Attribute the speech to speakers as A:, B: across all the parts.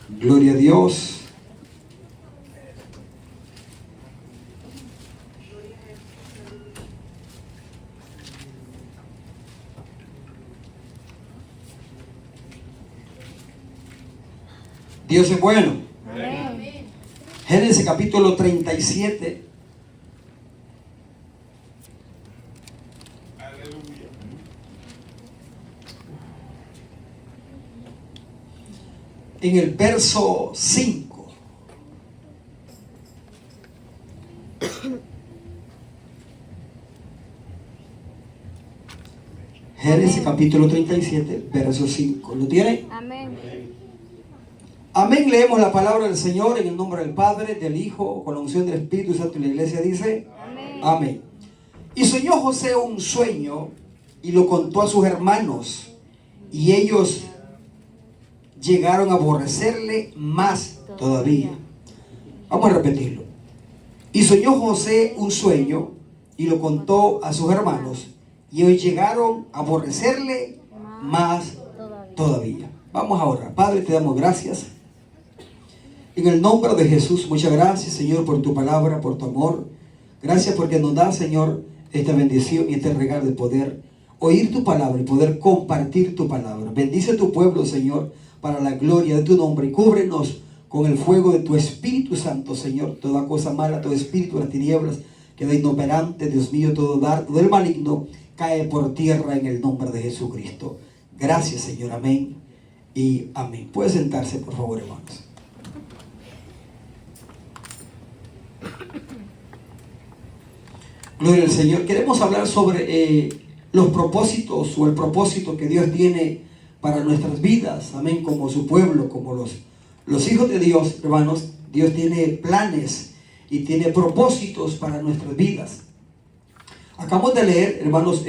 A: Gloria a Dios. Dios es bueno.
B: Amén.
A: Génesis capítulo 37.
B: Aleluya.
A: En el verso 5. Génesis capítulo 37, verso 5. ¿Lo tienen?
C: Amén.
A: Amén. Leemos la palabra del Señor en el nombre del Padre, del Hijo, con la unción del Espíritu Santo. Y la iglesia dice:
C: Amén.
A: Amén. Y soñó José un sueño y lo contó a sus hermanos, y ellos llegaron a aborrecerle más todavía. Vamos a repetirlo. Y soñó José un sueño y lo contó a sus hermanos, y ellos llegaron a aborrecerle más todavía. Vamos a orar. Padre, te damos gracias. En el nombre de Jesús, muchas gracias, Señor, por tu palabra, por tu amor. Gracias porque nos da, Señor, esta bendición y este regalo de poder oír tu palabra y poder compartir tu palabra. Bendice a tu pueblo, Señor, para la gloria de tu nombre, y cúbrenos con el fuego de tu Espíritu Santo, Señor. Toda cosa mala, todo espíritu de las tinieblas queda inoperante, Dios mío. Todo dardo del maligno cae por tierra en el nombre de Jesucristo. Gracias, Señor. Amén y amén. Puede sentarse, por favor, hermanos. Gloria al Señor. Queremos hablar sobre los propósitos, o el propósito que Dios tiene para nuestras vidas. Amén. Como su pueblo, como los hijos de Dios, hermanos. Dios tiene planes y tiene propósitos para nuestras vidas. Acabamos de leer, hermanos,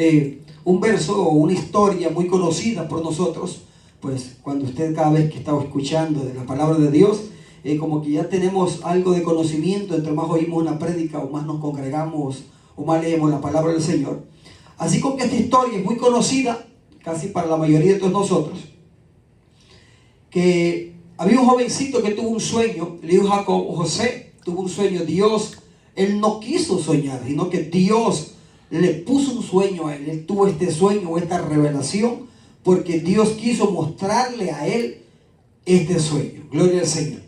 A: un verso o una historia muy conocida por nosotros. Pues cuando usted, cada vez que está escuchando de la palabra de Dios, como que ya tenemos algo de conocimiento. Entre más oímos una prédica, o más nos congregamos, o más leemos la palabra del Señor. Así como que esta historia es muy conocida casi para la mayoría de todos nosotros, que había un jovencito que tuvo un sueño. Le dijo Jacob, José tuvo un sueño. Dios, él no quiso soñar, sino que Dios le puso un sueño a él. Él tuvo este sueño o esta revelación porque Dios quiso mostrarle a él este sueño. Gloria al Señor.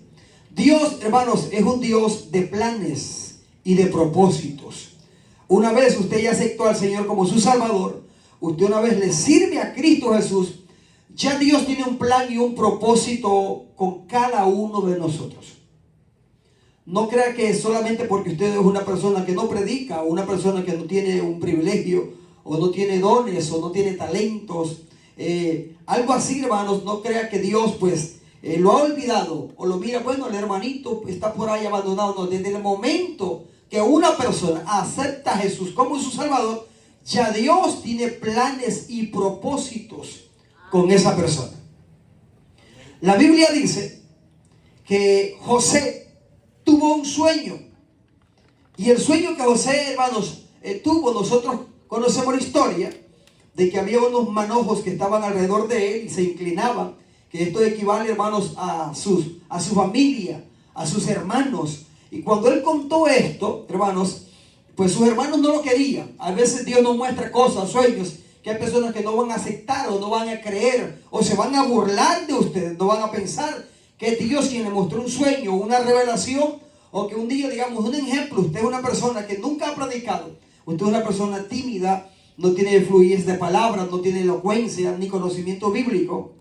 A: Dios, hermanos, es un Dios de planes y de propósitos. Una vez usted ya aceptó al Señor como su Salvador, usted una vez le sirve a Cristo Jesús, ya Dios tiene un plan y un propósito con cada uno de nosotros. No crea que solamente porque usted es una persona que no predica, o una persona que no tiene un privilegio, o no tiene dones, o no tiene talentos, algo así, hermanos. No crea que Dios pues lo ha olvidado, o lo mira, bueno, el hermanito está por ahí abandonado. No, desde el momento que una persona acepta a Jesús como su Salvador, ya Dios tiene planes y propósitos con esa persona. La Biblia dice que José tuvo un sueño, y el sueño que José, hermanos, tuvo, nosotros conocemos la historia de que había unos manojos que estaban alrededor de él y se inclinaban, que esto equivale, hermanos, a su familia, a sus hermanos. Y cuando él contó esto, hermanos, pues sus hermanos no lo querían. A veces Dios nos muestra cosas, sueños, que hay personas que no van a aceptar, o no van a creer, o se van a burlar de ustedes. No van a pensar que es Dios quien le mostró un sueño, una revelación, o que un día, digamos, un ejemplo, usted es una persona que nunca ha predicado, usted es una persona tímida, no tiene fluidez de palabras, no tiene elocuencia ni conocimiento bíblico,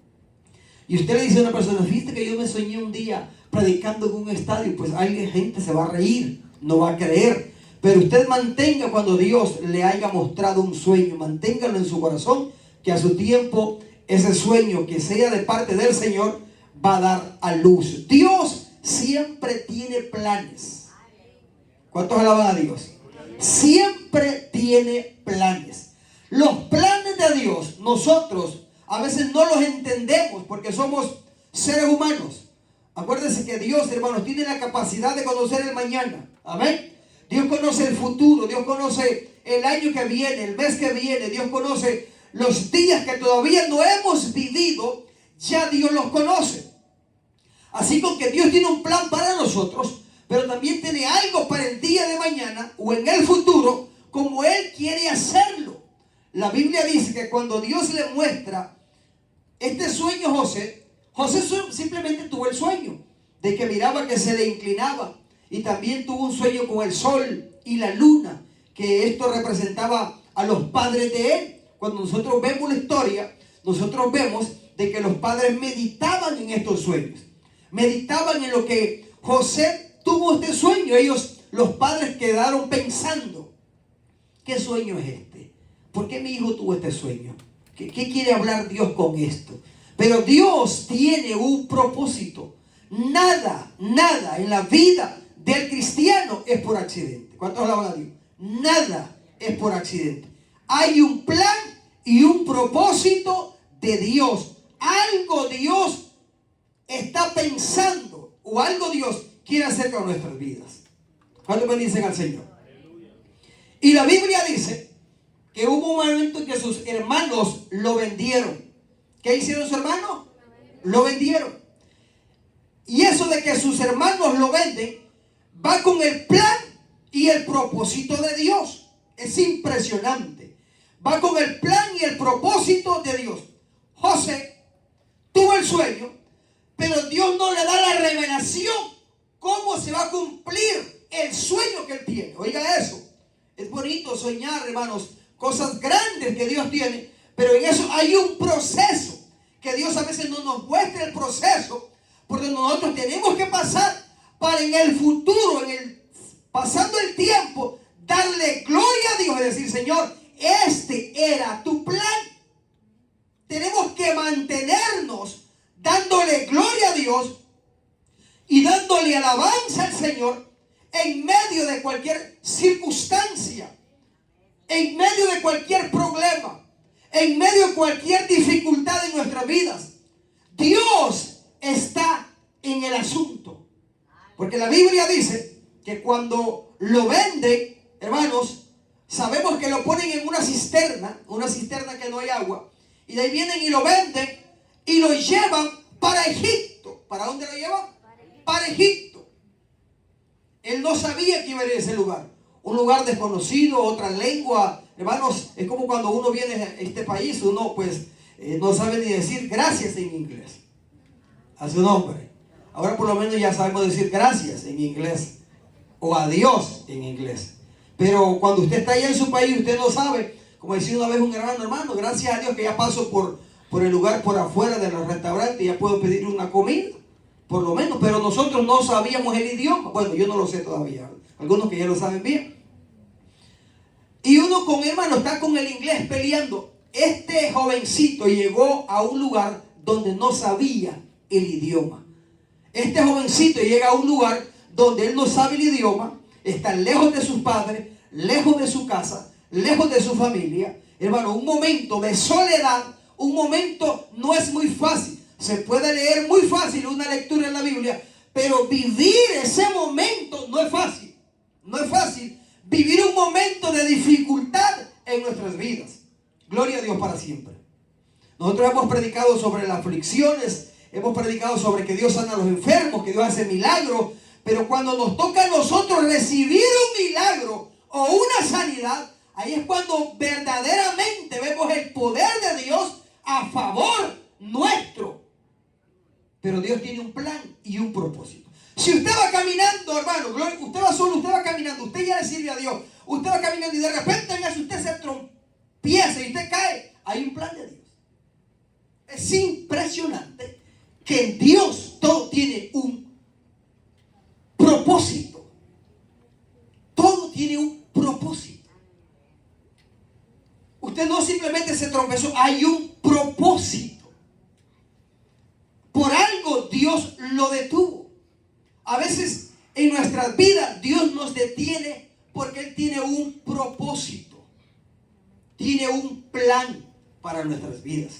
A: y usted le dice a una persona, fíjate que yo me soñé un día predicando en un estadio, pues alguien, gente se va a reír, no va a creer. Pero usted mantenga, cuando Dios le haya mostrado un sueño, manténgalo en su corazón, que a su tiempo ese sueño, que sea de parte del Señor, va a dar a luz. Dios siempre tiene planes. ¿Cuántos alaban a Dios? Siempre tiene planes. Los planes de Dios, nosotros a veces no los entendemos porque somos seres humanos. Acuérdense que Dios, hermanos, tiene la capacidad de conocer el mañana. Amén. Dios conoce el futuro, Dios conoce el año que viene, el mes que viene. Dios conoce los días que todavía no hemos vivido, ya Dios los conoce. Así como que Dios tiene un plan para nosotros, pero también tiene algo para el día de mañana o en el futuro, como Él quiere hacerlo. La Biblia dice que cuando Dios le muestra este sueño a José, José simplemente tuvo el sueño de que miraba que se le inclinaba, y también tuvo un sueño con el sol y la luna, que esto representaba a los padres de él. Cuando nosotros vemos la historia, nosotros vemos de que los padres meditaban en estos sueños, meditaban en lo que José tuvo este sueño. Ellos, los padres, quedaron pensando: ¿qué sueño es este? ¿Por qué mi hijo tuvo este sueño? ¿Qué quiere hablar Dios con esto? Pero Dios tiene un propósito. Nada en la vida del cristiano es por accidente. ¿Cuántos alaban a Dios? Nada es por accidente. Hay un plan y un propósito de Dios. Algo Dios está pensando, o algo Dios quiere hacer con nuestras vidas. ¿Cuántos bendicen al Señor? Y la Biblia dice que hubo un momento en que sus hermanos lo vendieron. ¿Qué hicieron sus hermanos? Lo vendieron. Y eso de que sus hermanos lo venden va con el plan y el propósito de Dios. Es impresionante. Va con el plan y el propósito de Dios. José tuvo el sueño, pero Dios no le da la revelación cómo se va a cumplir el sueño que él tiene. Oiga eso. Es bonito soñar, hermanos, cosas grandes que Dios tiene, pero en eso hay un proceso que Dios a veces no nos muestra el proceso, porque nosotros tenemos que pasar para en el futuro, pasando el tiempo, darle gloria a Dios y decir: Señor, este era tu plan. Tenemos que mantenernos dándole gloria a Dios y dándole alabanza al Señor en medio de cualquier circunstancia, en medio de cualquier problema, en medio de cualquier dificultad en nuestras vidas. Dios está en el asunto. Porque la Biblia dice que cuando lo venden, hermanos, sabemos que lo ponen en una cisterna que no hay agua, y de ahí vienen y lo venden y lo llevan para Egipto. ¿Para dónde lo llevan? Para Egipto. Él no sabía que iba a ir a ese lugar, un lugar desconocido, otra lengua. Hermanos, es como cuando uno viene a este país, uno pues no sabe ni decir gracias en inglés a su nombre. Ahora por lo menos ya sabemos decir gracias en inglés o adiós en inglés. Pero cuando usted está allá en su país, usted no sabe. Como decía una vez un hermano, gracias a Dios que ya paso por el lugar por afuera de los restaurantes, ya puedo pedir una comida, por lo menos. Pero nosotros no sabíamos el idioma. Bueno, yo no lo sé todavía, algunos que ya lo saben bien. Y uno con hermano está con el inglés peleando. Este jovencito llegó a un lugar donde no sabía el idioma. Este jovencito llega a un lugar donde él no sabe el idioma, está lejos de sus padres, lejos de su casa, lejos de su familia. Hermano, un momento de soledad, un momento no es muy fácil. Se puede leer muy fácil una lectura en la Biblia, pero vivir ese momento no es fácil. No es fácil vivir un momento de dificultad en nuestras vidas. Gloria a Dios para siempre. Nosotros hemos predicado sobre las aflicciones, hemos predicado sobre que Dios sana a los enfermos, que Dios hace milagros, pero cuando nos toca a nosotros recibir un milagro o una sanidad, ahí es cuando verdaderamente vemos el poder de Dios a favor nuestro. Pero Dios tiene un plan y un propósito. Si usted va caminando, hermano, usted va solo, usted va caminando, usted ya le sirve a Dios, usted va caminando y de repente si usted se trompieza y usted cae, hay un plan de Dios. Es impresionante que en Dios todo tiene un propósito. Todo tiene un propósito. Usted no simplemente se tropezó, hay un propósito. Por algo Dios lo detuvo. A veces en nuestras vidas Dios nos detiene porque Él tiene un propósito. Tiene un plan para nuestras vidas.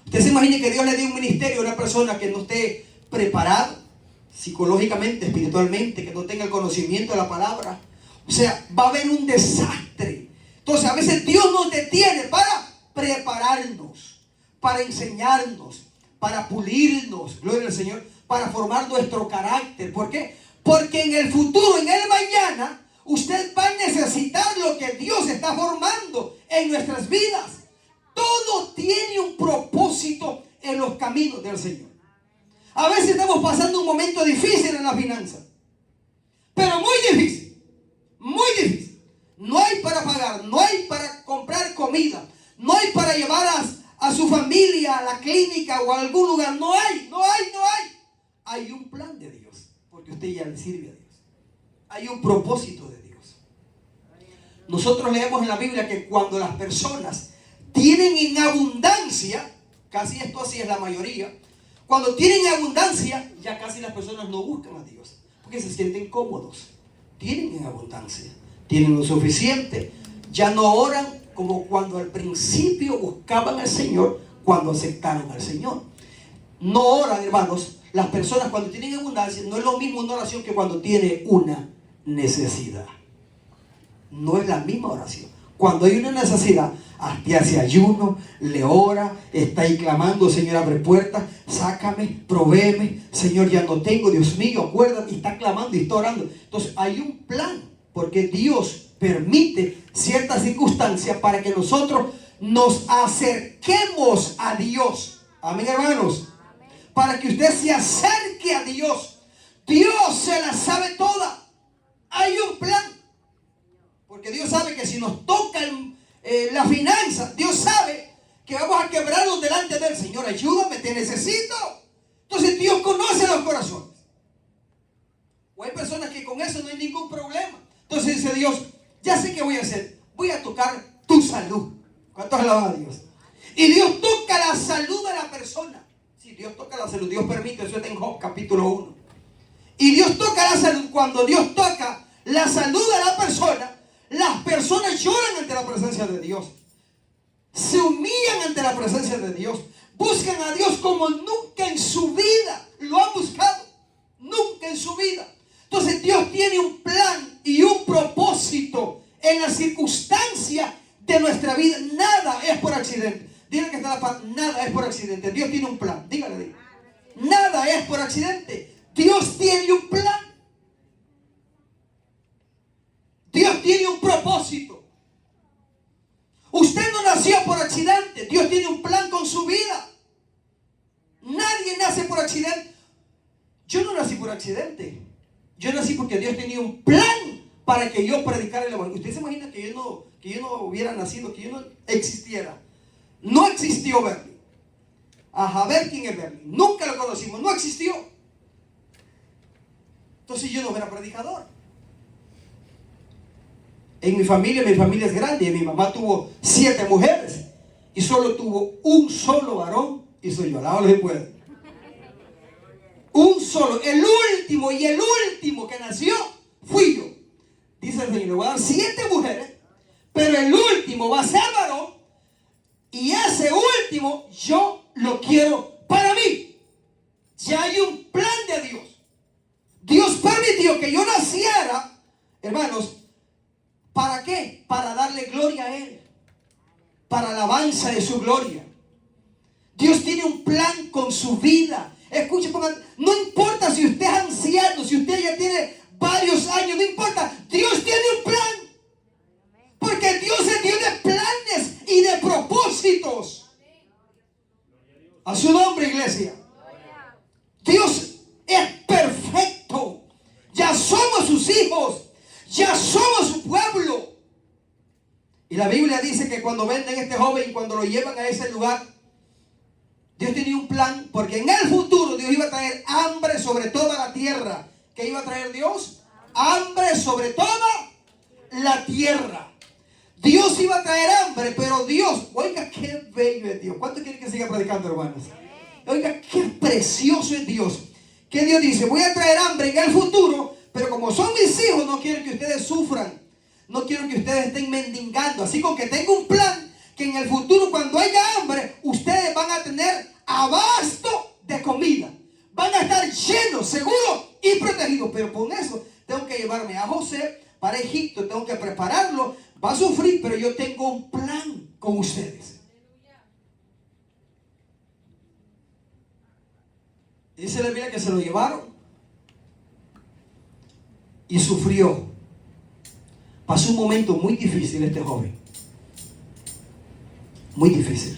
A: Usted se imagina que Dios le dé un ministerio a una persona que no esté preparada psicológicamente, espiritualmente, que no tenga el conocimiento de la palabra. O sea, va a haber un desastre. Entonces a veces Dios nos detiene para prepararnos, para enseñarnos, para pulirnos, gloria al Señor, para formar nuestro carácter. ¿Por qué? Porque en el futuro, en el mañana, usted va a necesitar lo que Dios está formando en nuestras vidas. Todo tiene un propósito en los caminos del Señor. A veces estamos pasando un momento difícil en la finanza, pero muy difícil, muy difícil. No hay para pagar, no hay para comprar comida, no hay para llevar a su familia a la clínica o a algún lugar. No hay. Hay un plan de Dios, porque usted ya le sirve a Dios. Hay un propósito de Dios. Nosotros leemos en la Biblia que cuando las personas tienen en abundancia, casi esto así es la mayoría, cuando tienen abundancia, ya casi las personas no buscan a Dios, porque se sienten cómodos. Tienen en abundancia, tienen lo suficiente, ya no oran como cuando al principio buscaban al Señor, cuando aceptaron al Señor. No oran, hermanos, las personas cuando tienen abundancia, no es lo mismo una oración que cuando tiene una necesidad. No es la misma oración. Cuando hay una necesidad, hasta hace ayuno, le ora, está ahí clamando: Señor, abre puertas, sácame, provéeme, Señor, ya no tengo, Dios mío, acuérdate, y está clamando y está orando. Entonces hay un plan, porque Dios permite ciertas circunstancias para que nosotros nos acerquemos a Dios. Amén, hermanos. Para que usted se acerque a Dios. Dios se la sabe toda. Hay un plan. Porque Dios sabe que si nos toca la finanza, Dios sabe que vamos a quebrarnos delante del Señor. Ayúdame, te necesito. Entonces Dios conoce los corazones. O hay personas que con eso no hay ningún problema. Entonces dice Dios: ya sé qué voy a hacer. Voy a tocar tu salud. ¿Cuántos alaban a Dios? Y Dios toca la salud de la persona. Si Dios toca la salud, Dios permite. Eso está en Job capítulo 1. Y Dios toca la salud. Cuando Dios toca la salud de la persona, las personas lloran ante la presencia de Dios. Se humillan ante la presencia de Dios. Buscan a Dios como nunca en su vida lo han buscado. Nunca en su vida. Entonces Dios tiene un plan y un propósito en la circunstancia de nuestra vida. Nada es por accidente. Dígale que está la paz. Nada es por accidente. Dios tiene un plan. Dígale. Nada es por accidente. Dios tiene un plan. Dios tiene un propósito. Usted no nació por accidente. Dios tiene un plan con su vida. Nadie nace por accidente. Yo no nací por accidente. Yo nací porque Dios tenía un plan para que yo predicara el evangelio. ¿Usted se imagina que yo no hubiera nacido, que yo no existiera? No existió Berlín. A ver quién es Berlín. Nunca lo conocimos. No existió. Entonces yo no era predicador. En mi familia es grande. Y mi mamá tuvo 7 mujeres y solo tuvo un solo varón, y soy yo. Alábalo si puede. Un solo, el último que nació fui yo. Dice el Señor: le voy a dar 7 mujeres, pero el último va a ser varón, y ese último yo lo quiero para mí. Ya hay un plan de Dios. Dios permitió que yo naciera, hermanos. ¿Para qué? Para darle gloria a Él. Para alabanza de su gloria. Dios tiene un plan con su vida. Escuche, no importa si usted es anciano, si usted ya tiene varios años, no importa. Dios tiene un plan. Porque Dios es Dios de planes y de propósitos. A su nombre, iglesia. Dios es perfecto. Ya somos sus hijos. Ya somos su pueblo. Y la Biblia dice que cuando venden a este joven y cuando lo llevan a ese lugar, Dios tenía un plan, porque en el futuro Dios iba a traer hambre sobre toda la tierra. ¿Qué iba a traer Dios? Hambre sobre toda la tierra. Dios iba a traer hambre, pero Dios, oiga qué bello es Dios. ¿Cuánto quieren que siga predicando, hermanos? Oiga qué precioso es Dios. Que Dios dice: voy a traer hambre en el futuro, pero como son mis hijos, no quiero que ustedes sufran. No quiero que ustedes estén mendigando. Así como que tengo un plan, que en el futuro, cuando haya hambre, ustedes van a tener abasto de comida. Van a estar llenos, seguros y protegidos. Pero con eso tengo que llevarme a José para Egipto. Tengo que prepararlo. Va a sufrir, pero yo tengo un plan con ustedes. Dice la Biblia que se lo llevaron y sufrió. Pasó un momento muy difícil este joven. Muy difícil.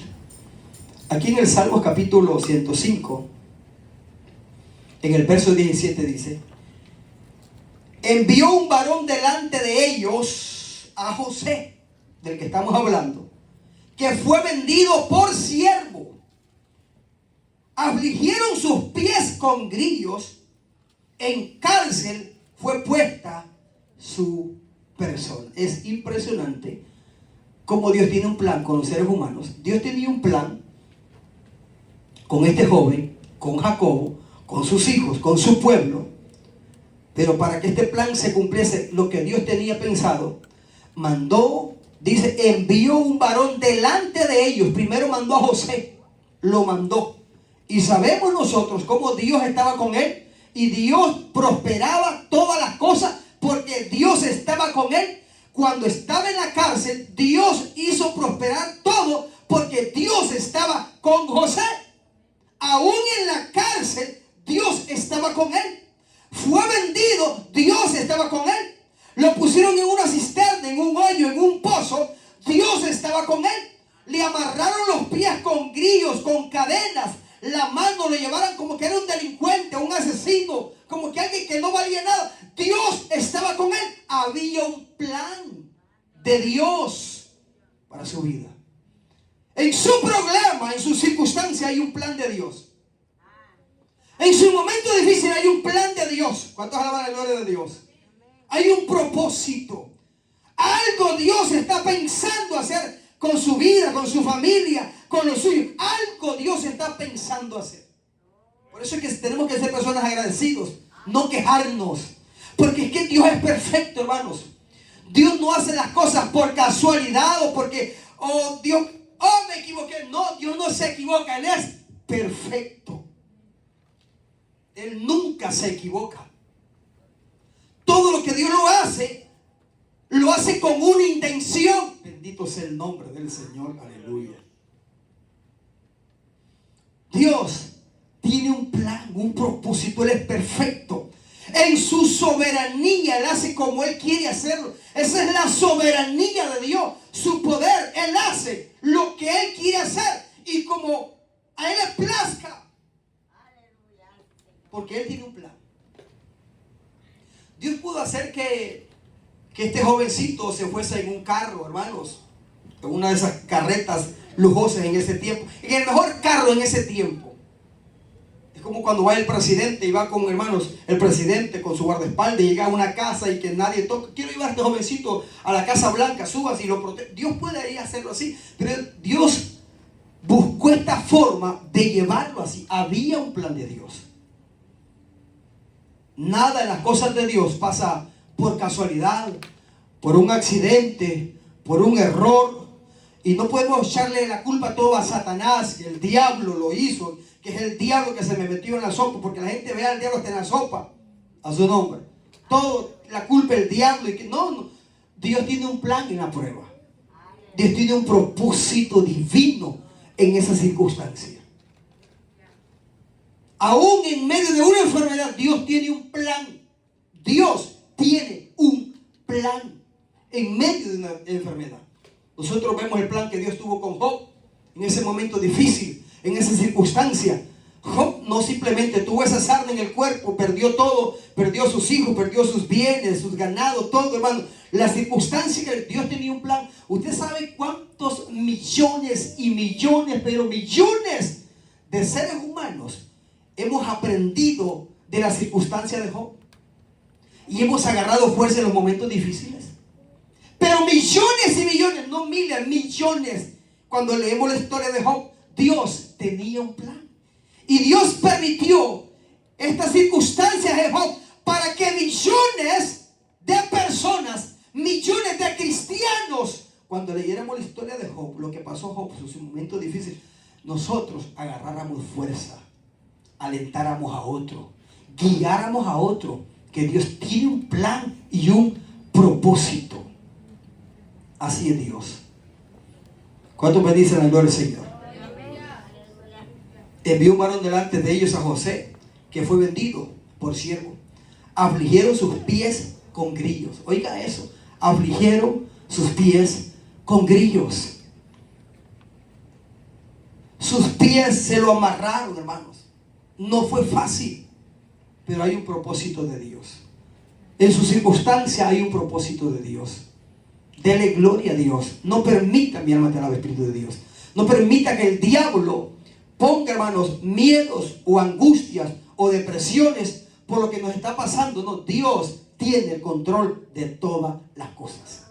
A: Aquí en el Salmos capítulo 105, en el verso 17 dice: envió un varón delante de ellos a José, del que estamos hablando, que fue vendido por siervo. Afligieron sus pies con grillos, en cárcel fue puesta su persona. Es impresionante cómo Dios tiene un plan con los seres humanos. Dios tenía un plan con este joven, con Jacobo, con sus hijos, con su pueblo. Pero para que este plan se cumpliese lo que Dios tenía pensado, envió un varón delante de ellos. Primero mandó a José, lo mandó. Y sabemos nosotros cómo Dios estaba con él. Y Dios prosperaba todas las cosas porque Dios estaba con él. Cuando estaba en la cárcel, Dios hizo prosperar todo porque Dios estaba con José. Aún en la cárcel, Dios estaba con él. Fue vendido, Dios estaba con él. Lo pusieron en una cisterna, en un hoyo, en un pozo, Dios estaba con él. Le amarraron los pies con grillos, con cadenas. La mano lo llevaron como que era un delincuente, un asesino, como que alguien que no valía nada. Dios estaba con él. Había un plan de Dios para su vida. En su problema, en su circunstancia, hay un plan de Dios. En su momento difícil hay un plan de Dios. ¿Cuántos alaban la gloria de Dios? Hay un propósito. Algo Dios está pensando hacer con su vida, con su familia, con los suyos. Algo Dios está pensando hacer. Por eso es que tenemos que ser personas agradecidos, no quejarnos. Porque es que Dios es perfecto, hermanos. Dios no hace las cosas por casualidad o porque, me equivoqué. No, Dios no se equivoca. Él es perfecto. Él nunca se equivoca. Todo lo que Dios lo hace con una intención. Bendito sea el nombre del Señor. Aleluya. Dios tiene un plan, un propósito. Él es perfecto. En su soberanía, Él hace como Él quiere hacerlo. Esa es la soberanía de Dios. Su poder, Él hace lo que Él quiere hacer. Y como a Él le plazca. Porque Él tiene un plan. Dios pudo hacer que este jovencito se fuese en un carro, hermanos. En una de esas carretas lujosas en ese tiempo. En el mejor carro en ese tiempo. Es como cuando va el presidente y va con, hermanos, el presidente con su guardaespaldas y llega a una casa y que nadie toca. Quiero llevar a este jovencito a la Casa Blanca, subas y lo protege. Dios puede ir a hacerlo así. Pero Dios buscó esta forma de llevarlo así. Había un plan de Dios. Nada en las cosas de Dios pasa por casualidad, por un accidente, por un error. Y no podemos echarle la culpa todo a Satanás, que el diablo lo hizo, que es el diablo que se me metió en la sopa, porque la gente ve al diablo hasta en la sopa, a su nombre. Todo la culpa del diablo. Y que no. Dios tiene un plan en la prueba. Dios tiene un propósito divino en esa circunstancia. Aún en medio de una enfermedad, Dios tiene un plan. Dios tiene un plan en medio de una enfermedad. Nosotros vemos el plan que Dios tuvo con Job en ese momento difícil, en esa circunstancia. Job no simplemente tuvo esa sarna en el cuerpo, perdió todo, perdió sus hijos, perdió sus bienes, sus ganados, todo, hermano. La circunstancia que Dios tenía un plan. Usted sabe cuántos millones y millones, pero millones de seres humanos hemos aprendido de la circunstancia de Job y hemos agarrado fuerza en los momentos difíciles. Pero millones y millones, no miles, millones. Cuando leemos la historia de Job, Dios tenía un plan. Y Dios permitió estas circunstancias de Job para que millones de personas, millones de cristianos, cuando leyéramos la historia de Job, lo que pasó a Job, su momento difícil, nosotros agarráramos fuerza, alentáramos a otro, guiáramos a otro, que Dios tiene un plan y un propósito. Así es Dios. ¿Cuántos me dicen la gloria del Señor? Envió un varón delante de ellos a José, que fue vendido por siervo. Afligieron sus pies con grillos. Oiga eso. Afligieron sus pies con grillos. Sus pies se lo amarraron, hermanos. No fue fácil, pero hay un propósito de Dios. En su circunstancia hay un propósito de Dios. Dele gloria a Dios. No permita, mi alma te alabe, Espíritu de Dios. No permita que el diablo ponga, hermanos, miedos o angustias o depresiones por lo que nos está pasando. No, Dios tiene el control de todas las cosas.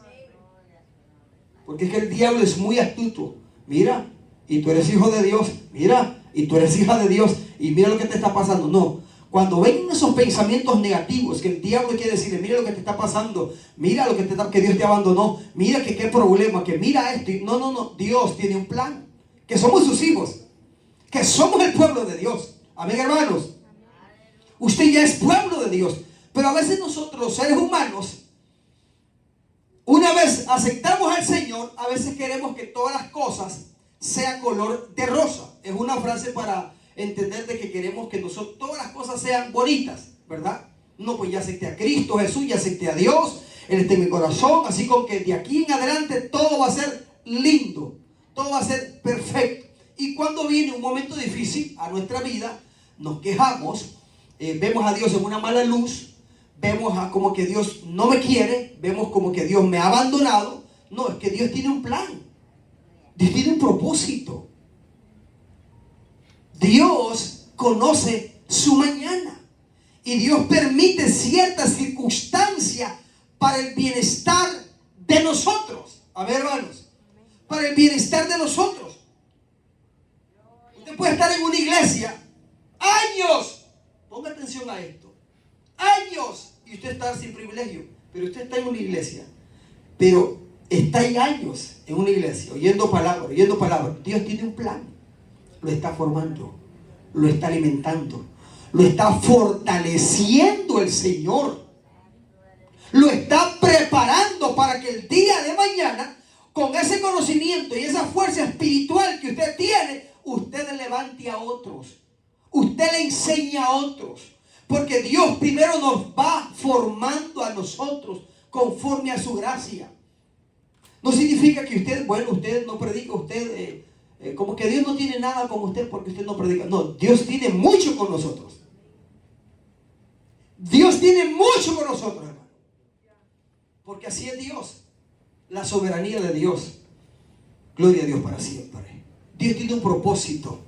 A: Porque es que el diablo es muy astuto. Mira, y tú eres hijo de Dios. Mira, y tú eres hija de Dios. Y mira lo que te está pasando. No. Cuando ven esos pensamientos negativos que el diablo quiere decirle, mira lo que te está pasando, mira lo que que Dios te abandonó, mira que qué problema, que mira esto. No. Dios tiene un plan. Que somos sus hijos. Que somos el pueblo de Dios. Amén, hermanos. Usted ya es pueblo de Dios. Pero a veces nosotros, los seres humanos, una vez aceptamos al Señor, a veces queremos que todas las cosas sean color de rosa. Es una frase para entender de que queremos que nosotros todas las cosas sean bonitas, ¿verdad? No, pues ya acepté a Cristo Jesús, ya acepté a Dios, Él está en mi corazón, así como que de aquí en adelante todo va a ser lindo, todo va a ser perfecto. Y cuando viene un momento difícil a nuestra vida, nos quejamos, vemos a Dios en una mala luz, vemos a como que Dios no me quiere, vemos como que Dios me ha abandonado. No, es que Dios tiene un plan, Dios tiene un propósito. Dios conoce su mañana y Dios permite ciertas circunstancias para el bienestar de nosotros. A ver, hermanos, para el bienestar de nosotros. Usted puede estar en una iglesia años, ponga atención a esto, años, y usted está sin privilegio, pero usted está en una iglesia, pero está ahí años en una iglesia, oyendo palabras. Dios tiene un plan. Lo está formando, lo está alimentando, lo está fortaleciendo el Señor, lo está preparando para que el día de mañana, con ese conocimiento y esa fuerza espiritual que usted tiene, usted levante a otros, usted le enseña a otros, porque Dios primero nos va formando a nosotros conforme a su gracia. No significa que usted no predica, como que Dios no tiene nada con usted porque usted no predica. No, Dios tiene mucho con nosotros. Dios tiene mucho con nosotros, hermano. Porque así es Dios. La soberanía de Dios. Gloria a Dios para siempre. Dios tiene un propósito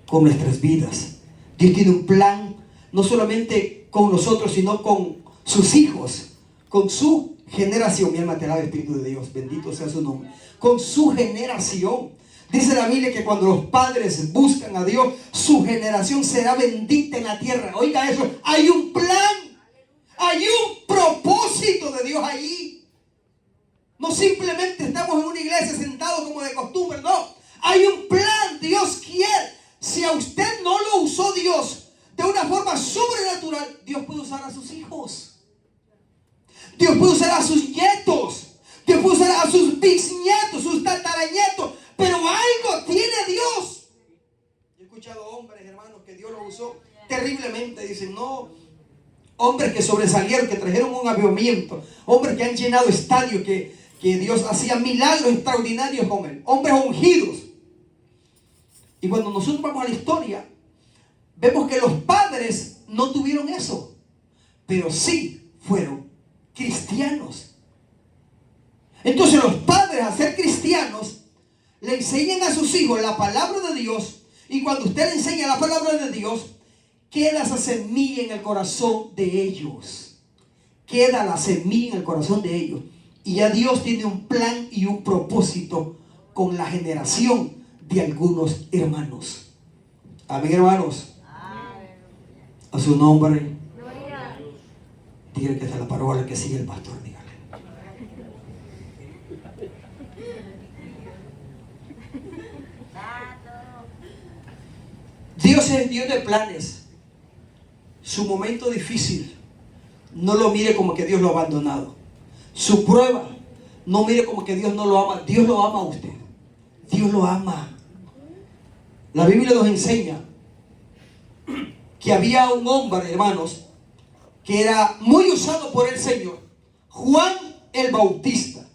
A: con nuestras vidas. Dios tiene un plan, no solamente con nosotros, sino con sus hijos, con su generación. Mi alma te alaba, Espíritu de Dios. Bendito sea su nombre. Con su generación. Dice la Biblia que cuando los padres buscan a Dios, su generación será bendita en la tierra. Oiga eso, hay un plan, hay un propósito de Dios ahí. No simplemente estamos en una iglesia sentados como de costumbre, no. Hay un plan, Dios quiere. Si a usted no lo usó Dios de una forma sobrenatural, Dios puede usar a sus hijos. Dios puede usar a sus nietos. Dios puede usar a sus bisnietos, sus tataranietos. Pero algo tiene Dios. Yo he escuchado hombres, hermanos, que Dios los usó terriblemente. Dicen, no, hombres que sobresalieron, que trajeron un avivamiento, hombres que han llenado estadios, que Dios hacía milagros extraordinarios con él, hombres ungidos. Y cuando nosotros vamos a la historia, vemos que los padres no tuvieron eso, pero sí fueron cristianos. Entonces los padres, al ser cristianos, le enseñan a sus hijos la palabra de Dios. Y cuando usted le enseña la palabra de Dios, queda esa semilla en el corazón de ellos. Queda la semilla en el corazón de ellos. Y ya Dios tiene un plan y un propósito con la generación de algunos hermanos. Amén, hermanos. A su nombre. Dígale que está la palabra que sigue el pastor. Dígale. Dios es Dios de planes. Su momento difícil, no lo mire como que Dios lo ha abandonado. Su prueba, no mire como que Dios no lo ama. Dios lo ama a usted. Dios lo ama. La Biblia nos enseña que había un hombre, hermanos, que era muy usado por el Señor, Juan el Bautista,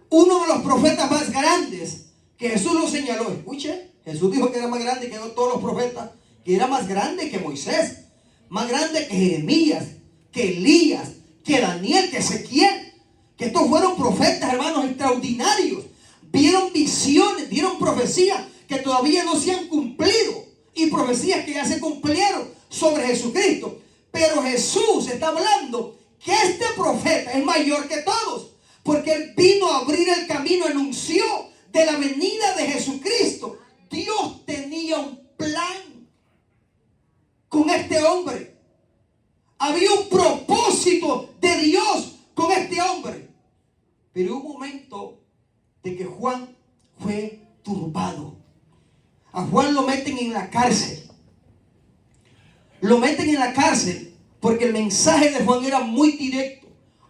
A: uno de los profetas más grandes que Jesús lo señaló. Escuche, Jesús dijo que era más grande que todos los profetas, que era más grande que Moisés, más grande que Jeremías, que Elías, que Daniel, que Ezequiel, que estos fueron profetas, hermanos, extraordinarios. Vieron visiones, dieron profecías que todavía no se han cumplido y profecías que ya se cumplieron sobre Jesucristo. Pero Jesús está hablando que este profeta es mayor que todos, porque él vino a abrir el camino, anunció de la venida de Jesucristo. Dios tenía un plan con este hombre. Había un propósito de Dios con este hombre. Pero hubo un momento de que Juan fue turbado. A Juan lo meten en la cárcel. Lo meten en la cárcel porque el mensaje de Juan era muy directo.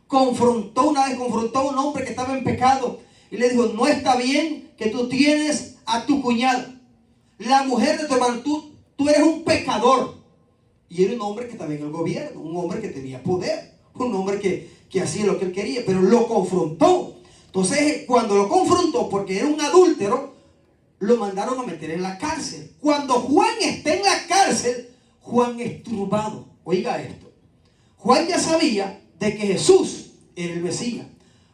A: Una vez confrontó a un hombre que estaba en pecado y le dijo: no está bien que tú tienes a tu cuñada, la mujer de tu hermano, tú eres un pecador. Y era un hombre que estaba en el gobierno, un hombre que tenía poder, un hombre que hacía lo que él quería, pero lo confrontó. Entonces, cuando lo confrontó, porque era un adúltero, lo mandaron a meter en la cárcel. Cuando Juan está en la cárcel, Juan es turbado. Oiga esto. Juan ya sabía de que Jesús era el Mesías.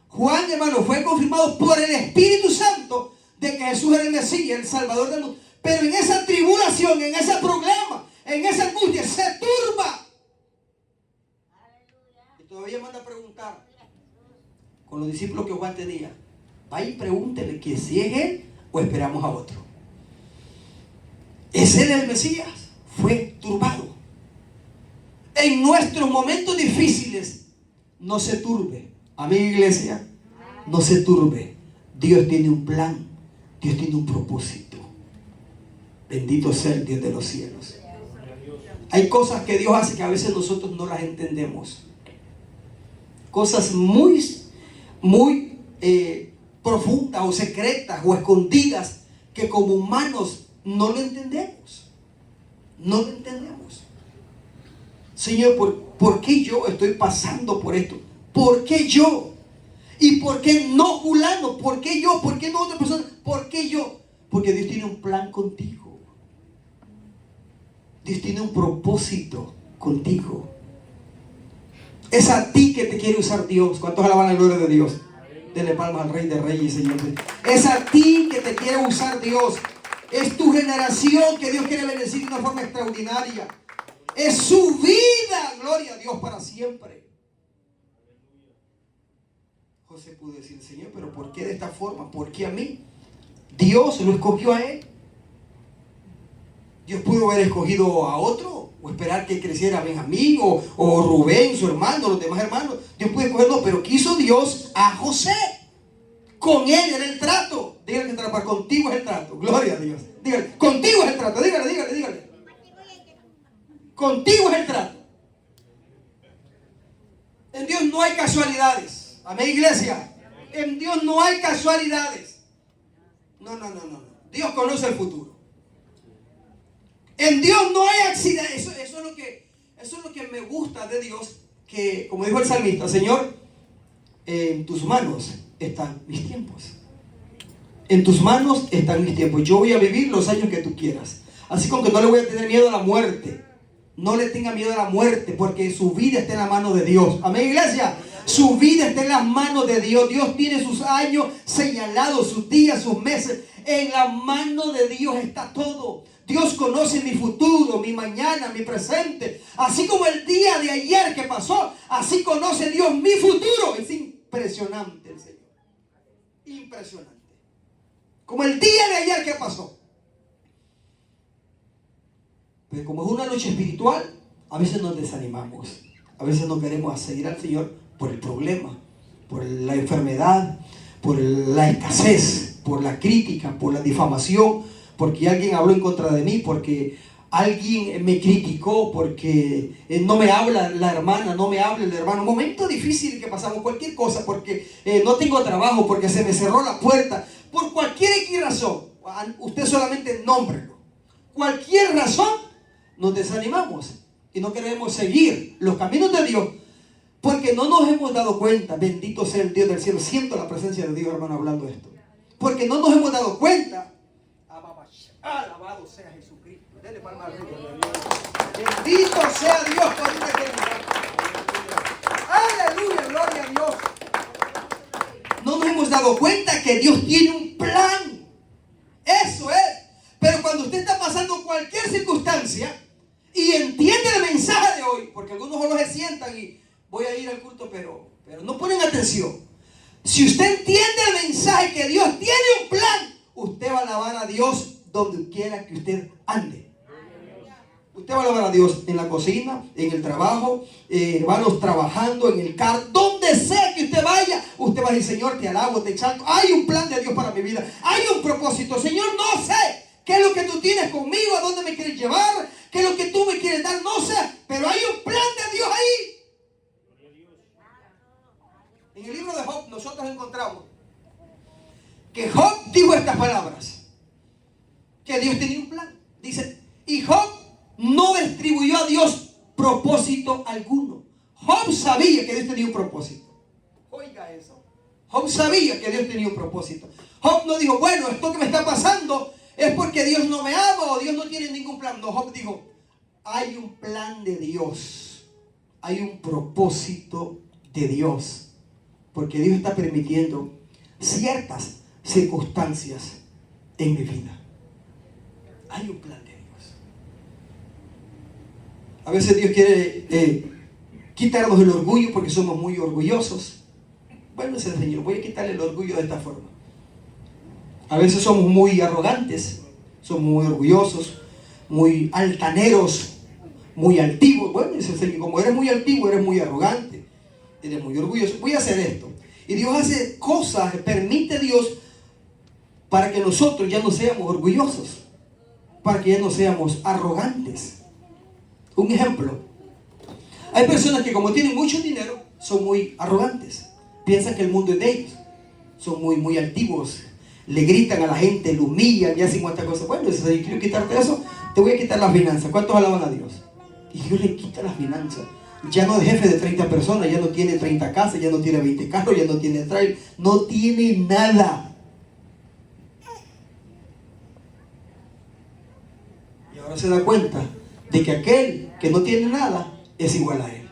A: Juan, hermano, fue confirmado por el Espíritu Santo de que Jesús era el Mesías, el Salvador del mundo. Pero en esa tribulación, en ese problema, en esa angustia, se turba. Y todavía manda a preguntar con los discípulos que Juan tenía: vaya y pregúntele que si es él o esperamos a otro. ¿Es él el Mesías? Fue turbado. En nuestros momentos difíciles, no se turbe. Amén, iglesia. No se turbe. Dios tiene un plan. Dios tiene un propósito. Bendito sea el Dios de los cielos. Hay cosas que Dios hace que a veces nosotros no las entendemos. Cosas muy profundas o secretas o escondidas que como humanos no lo entendemos. No lo entendemos. Señor, ¿por qué yo estoy pasando por esto? ¿Por qué yo? ¿Y por qué no fulano? ¿Por qué yo? ¿Por qué no otra persona? ¿Por qué yo? Porque Dios tiene un plan contigo. Dios tiene un propósito contigo. Es a ti que te quiere usar Dios. ¿Cuántos alaban la gloria de Dios? Dele palmas al Rey de Reyes, Señor. Es a ti que te quiere usar Dios. Es tu generación que Dios quiere bendecir de una forma extraordinaria. Es su vida, gloria a Dios para siempre. José pudo decir: Señor, pero ¿por qué de esta forma? ¿Por qué a mí? Dios lo escogió a él. Dios pudo haber escogido a otro, o esperar que creciera Benjamín, o Rubén, su hermano, los demás hermanos. Dios pudo escogerlo, pero quiso Dios a José. Con él era el trato. Dígale que trabajar contigo es el trato. Gloria a Dios. Dígale, contigo es el trato. Dígale. Contigo es el trato. En Dios no hay casualidades. Amén, iglesia. En Dios no hay casualidades. No. Dios conoce el futuro. En Dios no hay accidentes. Eso es lo que me gusta de Dios. Que, como dijo el salmista: Señor, en tus manos están mis tiempos. En tus manos están mis tiempos. Yo voy a vivir los años que tú quieras. Así como que no le voy a tener miedo a la muerte. No le tenga miedo a la muerte, porque su vida está en la mano de Dios. Amén, iglesia. Su vida está en las manos de Dios. Dios tiene sus años señalados, sus días, sus meses. En la mano de Dios está todo. Dios conoce mi futuro, mi mañana, mi presente. Así como el día de ayer que pasó, así conoce Dios mi futuro. Es impresionante el Señor. Impresionante. Como el día de ayer que pasó. Pero como es una noche espiritual, a veces nos desanimamos. A veces no queremos seguir al Señor por el problema, por la enfermedad, por la escasez, por la crítica, por la difamación, porque alguien habló en contra de mí, porque alguien me criticó, porque no me habla la hermana, no me habla el hermano. Un momento difícil que pasamos, cualquier cosa, porque no tengo trabajo, porque se me cerró la puerta, por cualquier razón. Usted solamente nómbrelo. Cualquier razón nos desanimamos y no queremos seguir los caminos de Dios porque no nos hemos dado cuenta. Bendito sea el Dios del cielo. Siento la presencia de Dios, hermano, hablando esto. Porque no nos hemos dado cuenta. Alabado sea Jesucristo. Dele palma al Rey. Bendito sea Dios por una eternidad. Aleluya, gloria a Dios. No nos hemos dado cuenta que Dios tiene un plan. Eso es. Pero cuando usted está pasando cualquier circunstancia y entiende el mensaje de hoy, porque algunos solo se sientan y voy a ir al culto, pero no ponen atención. Si usted entiende el mensaje que Dios tiene un plan, usted va a alabar a Dios donde quiera que usted ande. Usted va a alabar a Dios en la cocina, en el trabajo, hermanos, trabajando, en el carro, donde sea que usted vaya, usted va a decir: Señor, te alabo, te exalto. Hay un plan de Dios para mi vida, hay un propósito. Señor, no sé qué es lo que tú tienes conmigo, a dónde me quieres llevar, qué es lo que tú me quieres dar, no sé, pero hay un plan de Dios ahí. En el libro de Job nosotros encontramos que Job dijo estas palabras, que Dios tenía un plan. Dice, y Job no distribuyó a Dios propósito alguno. Job sabía que Dios tenía un propósito. Oiga eso. Job sabía que Dios tenía un propósito. Job no dijo: bueno, esto que me está pasando es porque Dios no me ama o Dios no tiene ningún plan. No, Job dijo: hay un plan de Dios. Hay un propósito de Dios. Porque Dios está permitiendo ciertas circunstancias en mi vida. Hay un plan de Dios. A veces Dios quiere quitarnos el orgullo porque somos muy orgullosos. Bueno, es el Señor, voy a quitarle el orgullo de esta forma. A veces somos muy arrogantes, somos muy orgullosos, muy altaneros, muy altivos. Bueno, es el Señor, como eres muy altivo, eres muy arrogante, eres muy orgulloso. Voy a hacer esto. Y Dios hace cosas, permite Dios para que nosotros ya no seamos orgullosos, para que ya no seamos arrogantes. Un ejemplo: hay personas que, como tienen mucho dinero, son muy arrogantes, piensan que el mundo es de ellos, son muy altivos, le gritan a la gente, lo humillan y hacen cuantas cosas. Bueno, si yo quiero quitarte eso, te voy a quitar las finanzas. ¿Cuántos alaban a Dios? Y Dios le quita las finanzas. Ya no es jefe de 30 personas, ya no tiene 30 casas, ya no tiene 20 carros, ya no tiene trailer, no tiene nada. Y ahora se da cuenta de que aquel que no tiene nada es igual a él.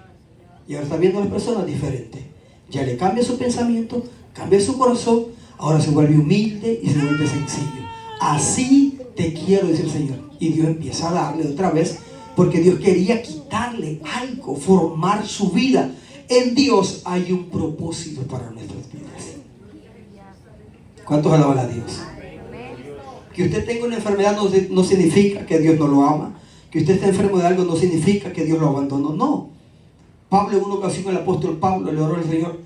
A: Y ahora está viendo a las personas diferentes. Ya le cambia su pensamiento, cambia su corazón, ahora se vuelve humilde y se vuelve sencillo. Así te quiero, dice el Señor. Y Dios empieza a darle otra vez, porque Dios quería quitarle algo, formar su vida. En Dios hay un propósito para nuestras vidas. ¿Cuántos alaban a Dios? Que usted tenga una enfermedad no significa que Dios no lo ama. Que usted esté enfermo de algo no significa que Dios lo abandonó. No. Pablo, en una ocasión, el apóstol Pablo le oró al Señor: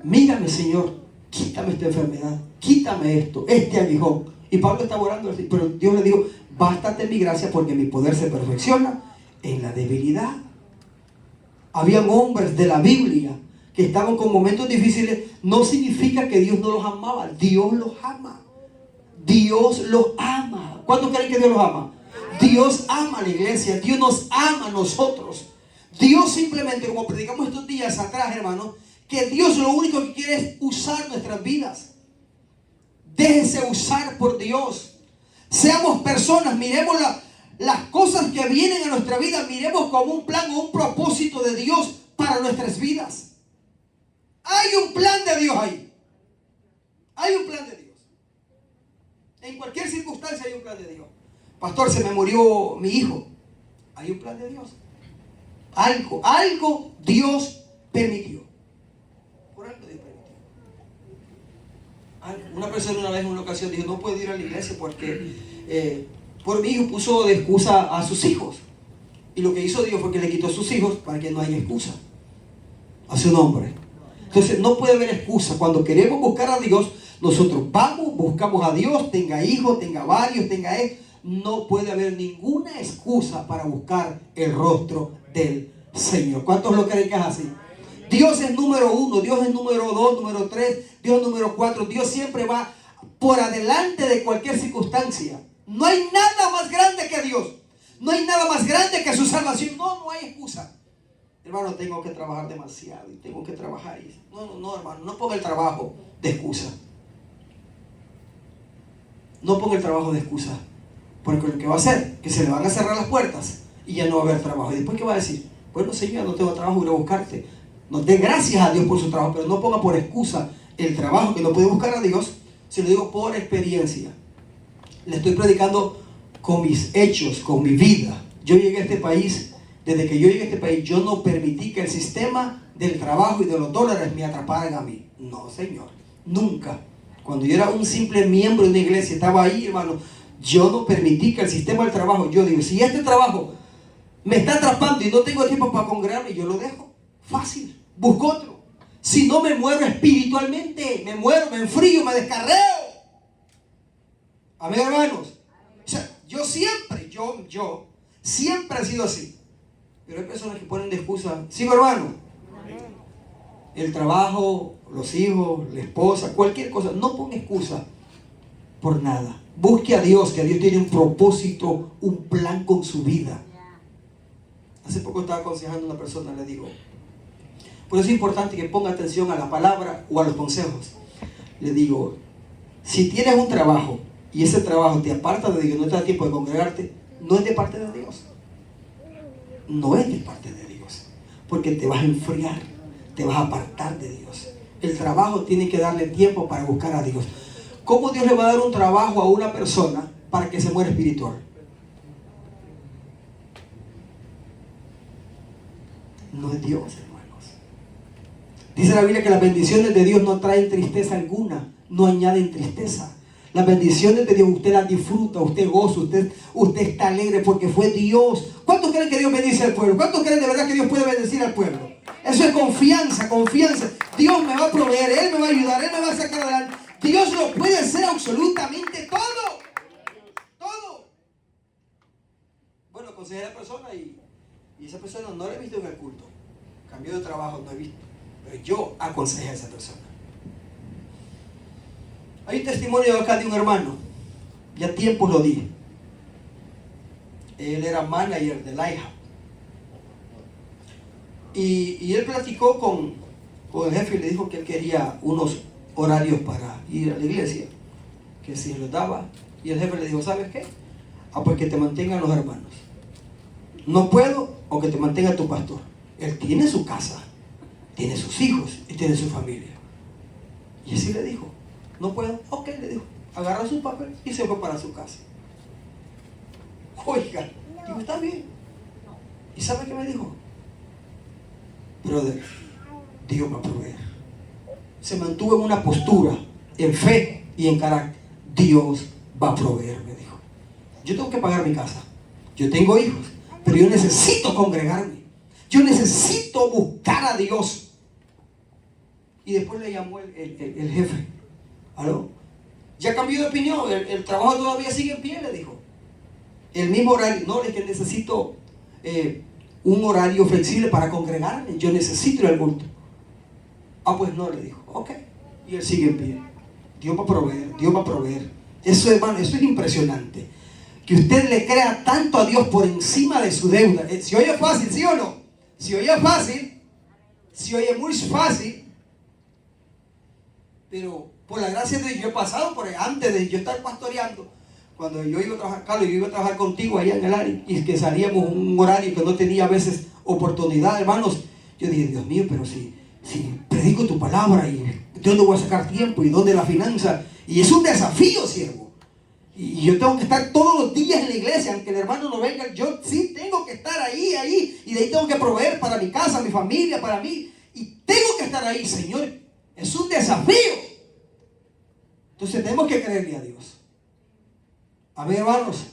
A: mírame, Señor, quítame esta enfermedad, quítame esto, este aguijón. Y Pablo estaba orando, pero Dios le dijo: bástate mi gracia, porque mi poder se perfecciona en la debilidad. Habían hombres de la Biblia que estaban con momentos difíciles. No significa que Dios no los amaba. Dios los ama. Dios los ama. ¿Cuántos creen que Dios los ama? Dios ama a la iglesia. Dios nos ama a nosotros. Dios simplemente, como predicamos estos días atrás, hermanos, que Dios lo único que quiere es usar nuestras vidas. Déjese usar por Dios. Seamos personas, miremos las cosas que vienen a nuestra vida, miremos como un plan o un propósito de Dios para nuestras vidas. Hay un plan de Dios ahí. Hay un plan de Dios. En cualquier circunstancia hay un plan de Dios. Pastor, se me murió mi hijo. Hay un plan de Dios. Algo Dios permitió. Por algo Dios permitió. Una persona una vez en una ocasión dijo: no puedo ir a la iglesia porque por mi hijo puso de excusa a sus hijos. Y lo que hizo Dios fue que le quitó a sus hijos para que no haya excusa a su nombre. Entonces no puede haber excusa. Cuando queremos buscar a Dios, nosotros vamos, buscamos a Dios, tenga hijos, tenga varios, tenga él. No puede haber ninguna excusa para buscar el rostro del Señor. ¿Cuántos lo creen que es así? Dios es número 1, Dios es número 2, número 3, Dios es número 4. Dios siempre va por adelante de cualquier circunstancia. No hay nada más grande que Dios. No hay nada más grande que su salvación. No, no hay excusa. Hermano, tengo que trabajar demasiado y tengo que trabajar. No, hermano, no ponga el trabajo de excusa. No ponga el trabajo de excusa. Porque lo que va a hacer, que se le van a cerrar las puertas y ya no va a haber trabajo. ¿Y después qué va a decir? Bueno, Señor, no tengo trabajo, voy a buscarte. No dé gracias a Dios por su trabajo, pero no ponga por excusa el trabajo que no puede buscar a Dios. Se lo digo por experiencia. Le estoy predicando con mis hechos, con mi vida. Yo llegué a este país, desde que yo llegué a este país, yo no permití que el sistema del trabajo y de los dólares me atraparan a mí. No, Señor, nunca. Cuando yo era un simple miembro de una iglesia, estaba ahí, hermano, yo no permití que el sistema del trabajo, yo digo, si este trabajo me está atrapando y no tengo tiempo para congregarme, yo lo dejo. Fácil, busco otro. Si no me muero espiritualmente, me muero, me enfrío, me descarreo. Amén, hermanos. O sea, yo siempre he sido así. Pero hay personas que ponen de excusa. ¿Sigo, hermano? El trabajo, los hijos, la esposa, cualquier cosa. No ponga excusa por nada. Busque a Dios, que Dios tiene un propósito, un plan con su vida. Hace poco estaba aconsejando a una persona, le digo, por eso es importante que ponga atención a la palabra o a los consejos. Le digo, si tienes un trabajo y ese trabajo te aparta de Dios, no te da tiempo de congregarte, no es de parte de Dios. No es de parte de Dios. Porque te vas a enfriar, te vas a apartar de Dios. El trabajo tiene que darle tiempo para buscar a Dios. ¿Cómo Dios le va a dar un trabajo a una persona para que se muera espiritual? No es Dios, hermanos. Dice la Biblia que las bendiciones de Dios no traen tristeza alguna, no añaden tristeza. Las bendiciones de Dios usted las disfruta, usted goza, usted está alegre porque fue Dios. ¿Cuántos creen que Dios bendice al pueblo? ¿Cuántos creen de verdad que Dios puede bendecir al pueblo? Eso es confianza, confianza. Dios me va a proveer, Él me va a ayudar, Él me va a sacar adelante. Dios lo puede hacer absolutamente todo. Todo. Bueno, aconsejé a la persona y esa persona no la he visto en el culto. Cambió de trabajo, no he visto. Pero yo aconsejé a esa persona. Hay un testimonio acá de un hermano. Ya tiempo lo di. Él era manager de Lighthouse. Y él platicó con el jefe y le dijo que él quería unos horarios para ir a la iglesia. Que si los daba. Y el jefe le dijo, ¿sabes qué? Pues que te mantengan los hermanos. No puedo, o que te mantenga tu pastor. Él tiene su casa, tiene sus hijos y tiene su familia. Y así le dijo, no puedo, ok, le dijo, agarra sus papeles y se fue para su casa. Oiga, digo, está bien. ¿Y sabe qué me dijo? Brother, Dios va a proveer. Se mantuvo en una postura, en fe y en carácter. Dios va a proveer, me dijo. Yo tengo que pagar mi casa, yo tengo hijos, pero yo necesito congregarme. Yo necesito buscar a Dios. Y después le llamó el jefe. ¿Aló? Ya cambió de opinión. El trabajo todavía sigue en pie, le dijo. El mismo horario. No, es que necesito un horario flexible para congregarme. Yo necesito ir al culto. Pues no, le dijo. Ok. Y él sigue en pie. Dios va a proveer. Dios va a proveer. Eso, hermano, eso es impresionante. Que usted le crea tanto a Dios por encima de su deuda. ¿Se oye fácil, sí o no? Se oye fácil. Se oye muy fácil. Pero por la gracia de Dios, yo he pasado por antes de yo estar pastoreando. Cuando yo iba a trabajar, Carlos, yo iba a trabajar contigo allá en el área y que salíamos un horario que no tenía a veces oportunidad, hermanos. Yo dije, Dios mío, pero si predico tu palabra, ¿y de dónde voy a sacar tiempo? ¿Y dónde la finanza? Y es un desafío, siervo. Y yo tengo que estar todos los días en la iglesia, aunque el hermano no venga. Yo sí tengo que estar ahí. Y de ahí tengo que proveer para mi casa, mi familia, para mí. Y tengo que estar ahí, Señor. Es un desafío. Entonces tenemos que creerle a Dios. Amén, hermanos.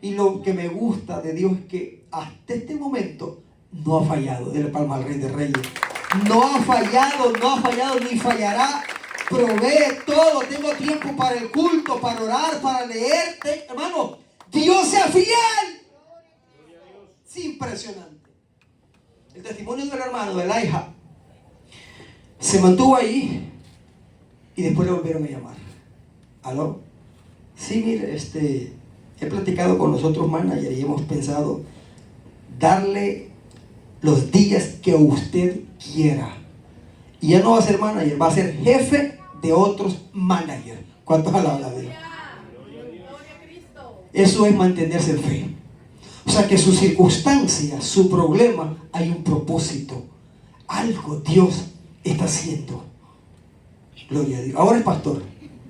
A: Y lo que me gusta de Dios es que hasta este momento no ha fallado. Dele palma al Rey de Reyes. No ha fallado ni fallará. Provee todo. Tengo tiempo para el culto, para orar, para leer. Hermano, Dios sea fiel. Es impresionante. El testimonio del hermano de Lighthouse se mantuvo ahí y después le volvieron a llamar. ¿Aló? Sí, mire, He platicado con los otros managers y hemos pensado darle los días que usted quiera. Y ya no va a ser manager, va a ser jefe de otros managers. ¿Cuántos alaban a Dios? Eso es mantenerse en fe. O sea que su circunstancia, su problema, hay un propósito. Algo Dios está haciendo. Gloria a Dios. Ahora es pastor.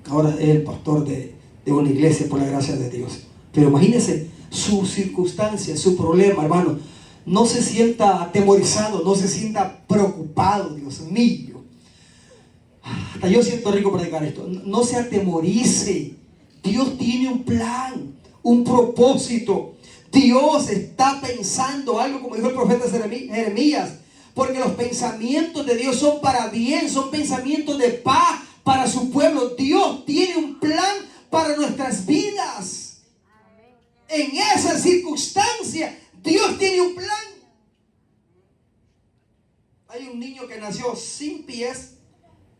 A: Ahora es el pastor de una iglesia por la gracia de Dios. Pero imagínense su circunstancia, su problema, hermano. No se sienta atemorizado, no se sienta preocupado, Dios mío. Hasta yo siento rico predicar esto. No se atemorice. Dios tiene un plan, un propósito. Dios está pensando algo, como dijo el profeta Jeremías, porque los pensamientos de Dios son para bien, son pensamientos de paz para su pueblo. Dios tiene un plan para nuestras vidas. En esa circunstancia, Dios tiene un plan. Hay un niño que nació sin pies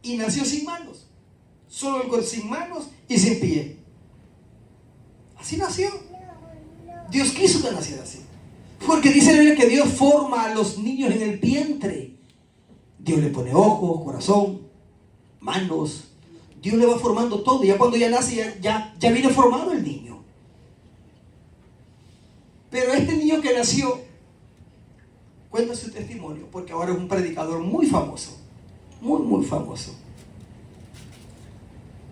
A: y nació sin manos. Solo sin manos y sin pie. Así nació. Dios quiso que naciera así. Porque dice la Biblia que Dios forma a los niños en el vientre. Dios le pone ojos, corazón, manos. Dios le va formando todo. Ya cuando ya nace, ya viene formado el niño. Pero este niño que nació, cuenta su testimonio, porque ahora es un predicador muy famoso. Muy, muy famoso.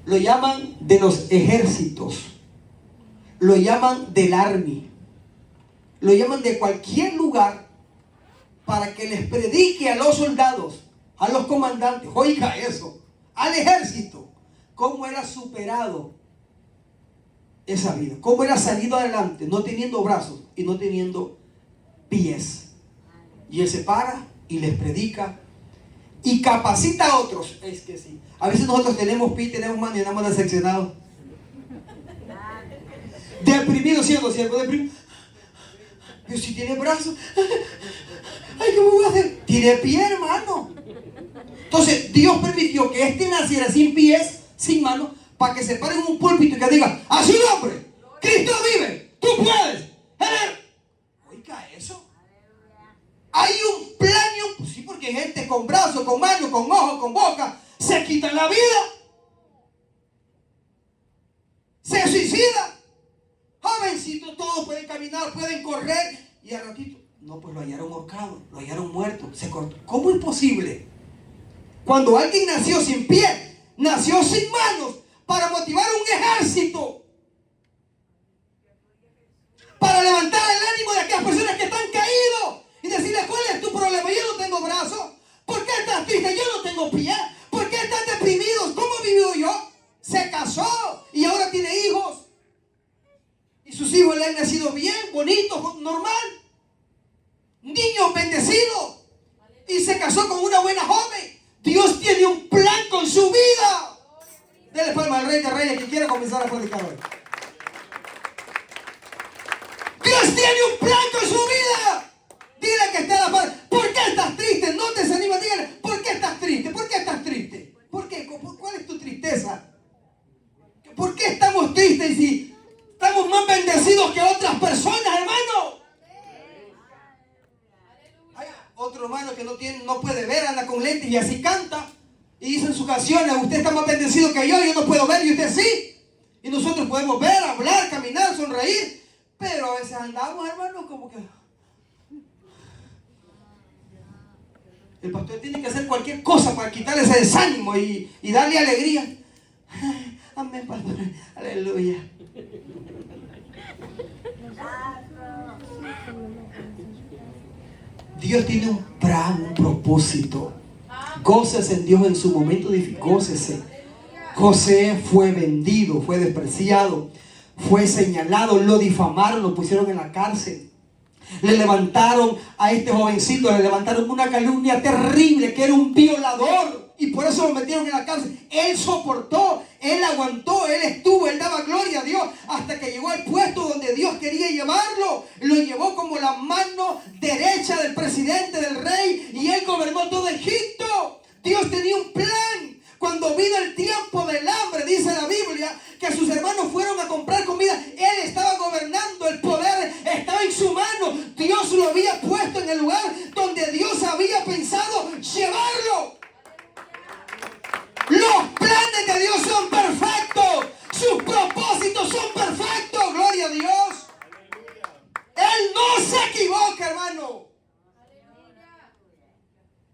A: Lo llaman de los ejércitos. Lo llaman del army. Lo llaman de cualquier lugar para que les predique a los soldados, a los comandantes, oiga eso, al ejército, cómo era superado esa vida, cómo era salido adelante, no teniendo brazos y no teniendo pies. Y él se para y les predica y capacita a otros. Es que sí, a veces nosotros tenemos pies, tenemos manos y andamos decepcionados, deprimidos, siendo deprimidos. Pero si tiene brazos, ay, ¿qué me voy a hacer? Tiene pie, hermano. Entonces Dios permitió que este naciera sin pies, sin manos, para que se pare en un púlpito y que diga: a su nombre, Cristo vive, tú puedes. Oiga eso. Hay un plan, pues sí, porque hay gente con brazos, con manos, con ojos, con boca, se quitan la vida, se suicida. Jovencitos, todos pueden caminar, pueden correr, y al ratito, no, pues lo hallaron ahorcado, lo hallaron muerto, se cortó. ¿Cómo es posible? Cuando alguien nació sin pie, nació sin manos, para motivar a un ejército, para levantar el ánimo de aquellas personas que están caídos y decirles: ¿cuál es tu problema? Yo no tengo brazos. ¿Por qué estás triste? Yo no tengo pie. ¿Por qué estás deprimido? ¿Cómo vivió yo? Se casó y ahora tiene hijos. Y sus hijos le han nacido bien, bonitos, normal. Niños bendecidos. Y se casó con una buena joven. Dios tiene un plan con su vida. Dele palma al Rey de Reyes que quiera comenzar a predicar hoy. Dios tiene un plan con su vida. Dile que está a la par. ¿Por qué estás triste? No te desanimes. Dígale: ¿por qué estás triste? ¿Por qué estás triste? ¿Por qué? ¿Cuál es tu tristeza? ¿Por qué estamos tristes si estamos más bendecidos que otras personas, hermano? Hay otro hermano que no puede ver, anda con lentes y así canta. Y dice en sus canciones: usted está más bendecido que yo no puedo ver y usted sí. Y nosotros podemos ver, hablar, caminar, sonreír. Pero a veces andamos, hermano, como que... El pastor tiene que hacer cualquier cosa para quitarle ese desánimo y darle alegría. Amén, pastor. Aleluya. Dios tiene un plan, un propósito. Gócese en Dios en su momento difícil. Gócese. José fue vendido, fue despreciado, fue señalado, lo difamaron, lo pusieron en la cárcel. Le levantaron a este jovencito, le levantaron una calumnia terrible, que era un violador, y por eso lo metieron en la cárcel. Él soportó, él aguantó, él estuvo, él daba gloria a Dios hasta que llegó al puesto donde Dios quería llevarlo. Lo llevó como la mano derecha del presidente, del rey, y él gobernó todo Egipto. Dios tenía un plan. Cuando vino el tiempo del hambre, dice la Biblia, que sus hermanos fueron a comprar comida, él estaba gobernando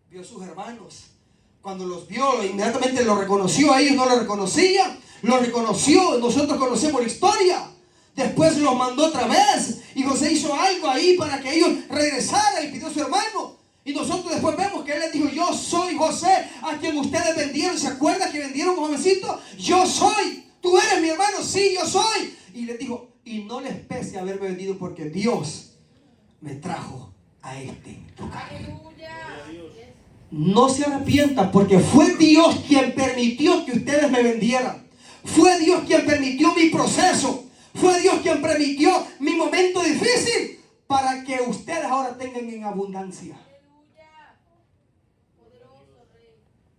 A: vio a sus hermanos. Cuando los vio, inmediatamente lo reconoció. A ellos no lo reconocía, lo reconoció. Nosotros conocemos la historia. Después los mandó otra vez y José hizo algo ahí para que ellos regresaran y pidió a su hermano. Y nosotros después vemos que él les dijo: yo soy José, a quien ustedes vendieron. ¿Se acuerdan que vendieron, jovencito? Yo soy. ¿Tú eres mi hermano? Sí, yo soy. Y les dijo: y no les pese haberme vendido, porque Dios me trajo a este lugar. No se arrepientan, porque fue Dios quien permitió que ustedes me vendieran. Fue Dios quien permitió mi proceso. Fue Dios quien permitió mi momento difícil para que ustedes ahora tengan en abundancia.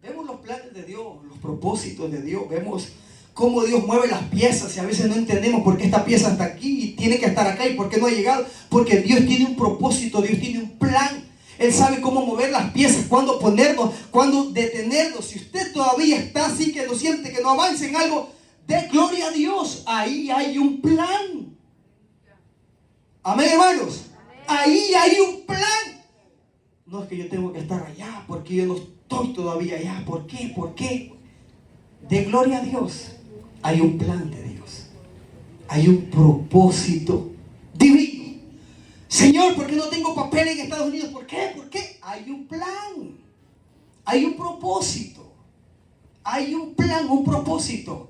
A: Vemos los planes de Dios, los propósitos de Dios. Vemos cómo Dios mueve las piezas y a veces no entendemos por qué esta pieza está aquí y tiene que estar acá y por qué no ha llegado. Porque Dios tiene un propósito, Dios tiene un plan. Él sabe cómo mover las piezas, cuándo ponernos, cuándo detenernos. Si usted todavía está así, que no siente, que no avanza en algo, dé gloria a Dios. Ahí hay un plan. Amén, hermanos. Ahí hay un plan. No es que yo tengo que estar allá, porque yo no estoy todavía allá. ¿Por qué? ¿Por qué? De gloria a Dios. Hay un plan de Dios. Hay un propósito divino. Señor, ¿por qué no tengo papel en Estados Unidos? ¿Por qué? ¿Por qué? Hay un plan. Hay un propósito. Hay un plan, un propósito.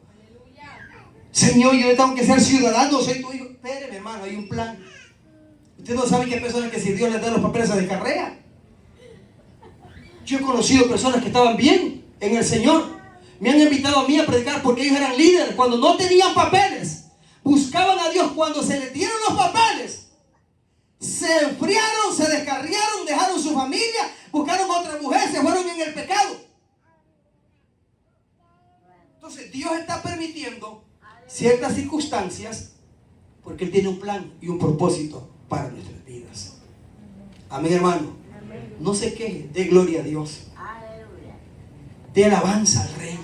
A: Señor, yo tengo que ser ciudadano, soy tu hijo. Espéreme, hermano, hay un plan. Usted no sabe que hay personas que si Dios les da los papeles se descarrea. Yo he conocido personas que estaban bien en el Señor. Me han invitado a mí a predicar porque ellos eran líderes. Cuando no tenían papeles, buscaban a Dios. Cuando se les dieron los papeles, se enfriaron, se descarriaron, dejaron su familia, buscaron a otra mujer, se fueron en el pecado. Entonces Dios está permitiendo ciertas circunstancias porque Él tiene un plan y un propósito para nuestras vidas. Amén, hermano. No se queje, dé gloria a Dios. Dé alabanza al Rey.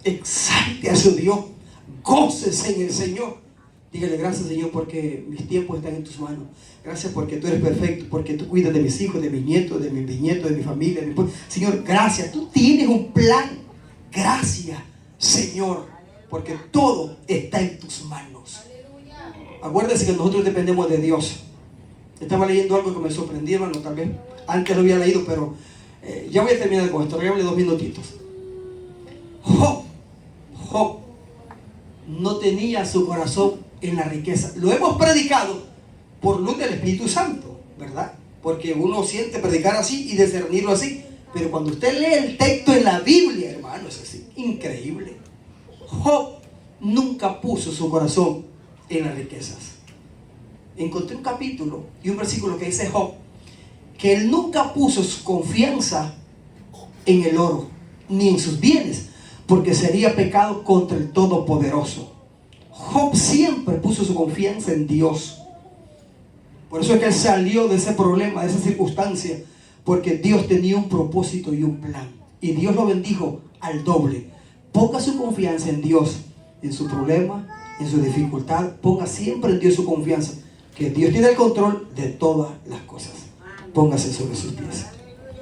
A: Exalte a su Dios. Gócese en el Señor. Dígale: gracias, Señor, porque mis tiempos están en tus manos. Gracias porque tú eres perfecto, porque tú cuidas de mis hijos, de mis nietos, de mis bisnietos, de mi familia, de mi pueblo. Señor, gracias. Tú tienes un plan. Gracias, Señor, porque todo está en tus manos. Acuérdese que nosotros dependemos de Dios. Estaba leyendo algo que me sorprendió, hermano, tal vez antes lo había leído, pero ya voy a terminar con esto. Regálame 2 minutitos. Job no tenía su corazón en la riqueza. Lo hemos predicado por luz del Espíritu Santo, ¿verdad? Porque uno siente predicar así y discernirlo así. Pero cuando usted lee el texto en la Biblia, hermano, es así, increíble. Job nunca puso su corazón en las riquezas. Encontré un capítulo y un versículo que dice Job que él nunca puso su confianza en el oro ni en sus bienes, porque sería pecado contra el Todopoderoso. Job siempre puso su confianza en Dios. Por eso es que él salió de ese problema, de esa circunstancia, porque Dios tenía un propósito y un plan. Y Dios lo bendijo al doble. Ponga su confianza en Dios, en su problema, en su dificultad. Ponga siempre en Dios su confianza, que Dios tiene el control de todas las cosas. Póngase sobre sus pies.